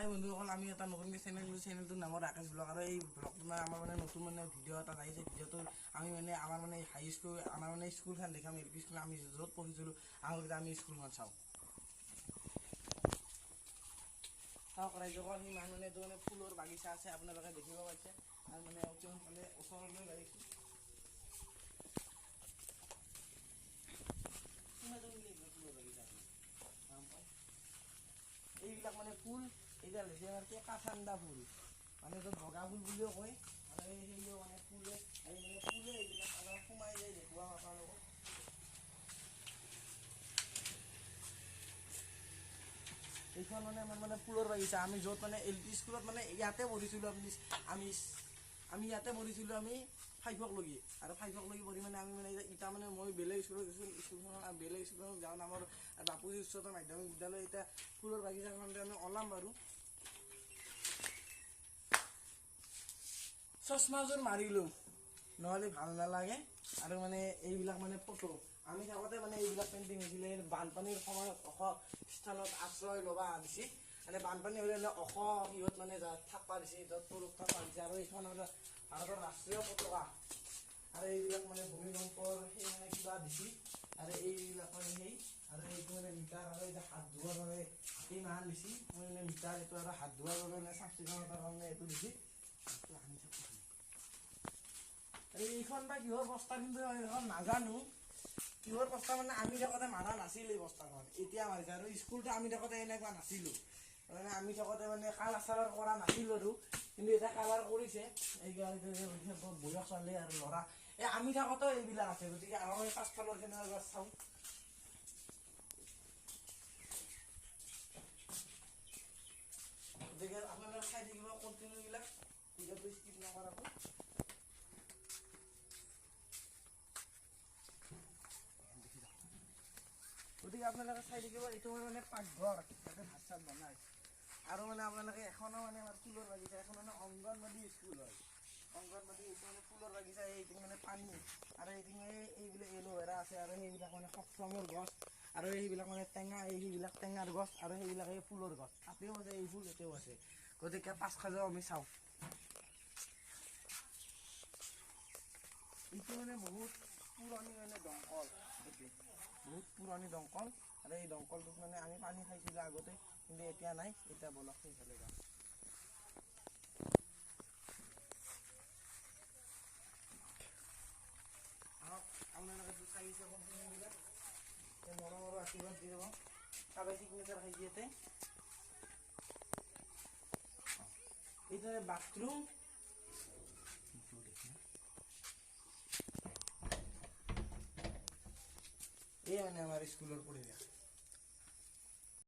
হাই বন্ধুসকল, আমি এটা নতুনকৈ চেনেলটোৰ নাম ৰাকেশ ব্লগ। আৰু এই ব্লগটো আমাৰ মানে নতুন ভিডিঅ' এটা আহিছে। ভিডিঅ'টো আমি মানে আমাৰ মানে হাই স্কুল, আমাৰ মানে স্কুলখন দেখাম। এল পি স্কুল আমি য'ত পঢ়িছিলোঁ আগতে আমি স্কুলখন চাওঁ। চাওক ৰাইজসকল, সি মানে এইটো মানে ফুলৰ বাগিচা আছে, আপোনালোকে দেখিব পাইছে। আৰু মানে অতি সোনকালে ওচৰলৈ গাড়ীছোঁ। ফুলৰ বাগিচা এইবিলাক মানে ফুল, এইডাল হৈছে মানে কি কাঠাণ্ডা ফুল, মানে এইটো বগা ফুল বুলিও কয়। আৰু সেইও মানে ফুলে এইবিলাক অলপ সোমাই যায়, দেখুৱাম আপোনালোকক। এইখন মানে আমাৰ মানে ফুলৰ বাগিচা। আমি য'ত মানে এল পি স্কুলত মানে ইয়াতে পঢ়িছিলোঁ। আমি ইয়াতে পঢ়িছিলোঁ, আমি 5ক লগি। আৰু 5ক লগি পঢ়ি মানে আমি মানে এতিয়া মানে মই বেলেগ স্কুলত স্কুলখনত বেলেগ স্কুলত যাওঁ, নামৰ বাপুজি উচ্চতৰ মাধ্যমিক বিদ্যালয়। এতিয়া ফুলৰ বাগিচাখনতে আমি ওলাম বাৰু। চশমাযোৰ মাৰিলোঁ নহ'লে ভাল নালাগে। আৰু মানে এইবিলাক মানে ফটো আমি থাকোঁতে মানে এইবিলাক পেইণ্টিং হৈছিলে। বানপানীৰ সময়ত স্থানত আশ্ৰয় ল'বা দিছে, মানে বানপানী হ'লে সিহঁত মানে থাকবা দিছে, য'ত পুৰুষ থাকবা দিছে। আৰু এইখন ভাৰতৰ ৰাষ্ট্ৰীয় পতাকা। আৰু এইবিলাক মানে ভূমিকম্পৰ সেই মানে কিবা দিছে। আৰু এইবিলাক মানে সেই আৰু এইটো মানে মিটাৰ, আৰু এতিয়া হাত ধোৱাৰ বাবে এই মাহ দিছে মানে মিটাৰ এইটো, আৰু হাত ধোৱাৰ বাবে মানে চাফ চিকুণতাৰ কাৰণে এইটো দিছে। এইখন বা কিহৰ বস্তা, কিন্তু এইখন নাজানো কিহৰ বস্তা। মানে আমি থাকোঁতে মাৰা নাছিল এই বস্তাখন, এতিয়া মাৰিছে। আৰু স্কুলটো আমি থাকোঁতে এনেকুৱা নাছিলোঁ, মানে আমি থাকোঁতে মানে কালাৰ চালাৰ কৰা নাছিলোঁ আৰু, কিন্তু এতিয়া কালাৰ কৰিছে। বয়স ছোৱালী আৰু ল'ৰা আমি থাকোঁতেও এইবিলাক আছে। গতিকে আমাৰ পাছফালৰ কেনেকুৱা গছ চাওঁ। গতিকে আপোনালোকে চাই থাকিব কণ্টিনিউবিলাক, ভিডিঅ'টো স্কিপ নকৰাকৈ। গতিকে আপোনালোকে চাই থাকিব। এইটো মানে পাকঘৰ, ইয়াতে ভাত চাত বনাই। আৰু মানে আপোনালোকে এখনো মানে আমাৰ ফুলৰ বাগিচা, এখন মানে অংগনবাদী স্কুল হয়। অংগনবাদী এইটো মানে ফুলৰ বাগিচা। এইটো মানে পানী, আৰু এইবিলাক এল'ভেৰা আছে, আৰু সেইবিলাক মানে সপ্তমৰ গছ, আৰু সেইবিলাক মানে টেঙা, সেইবিলাক টেঙাৰ গছ, আৰু সেইবিলাক এই ফুলৰ গছ। তাতেও আছে এই ফুল, এতেও আছে। গতিকে পাঁচখাজো আমি চাওঁ। এইটো মানে বহুত পুৰণি মানে দমকল, বহুত পুৰণি দমকল। আৰু এই দমকলটোত মানে আমি পানী খাইছিলোঁ আগতে, কিন্তু এতিয়া নাই। এতিয়া বলক সেইফালে যাওঁ। আপোনালোকে চাইছে কোনবিলাক মৰমৰ আশীৰ্বাদ দি দিব। কাবাই চিগনেচাৰ খাইছে ইয়াতে। এইটো বাথৰুম। এই মানে আমাৰ স্কুলৰ পৰিৱেশ।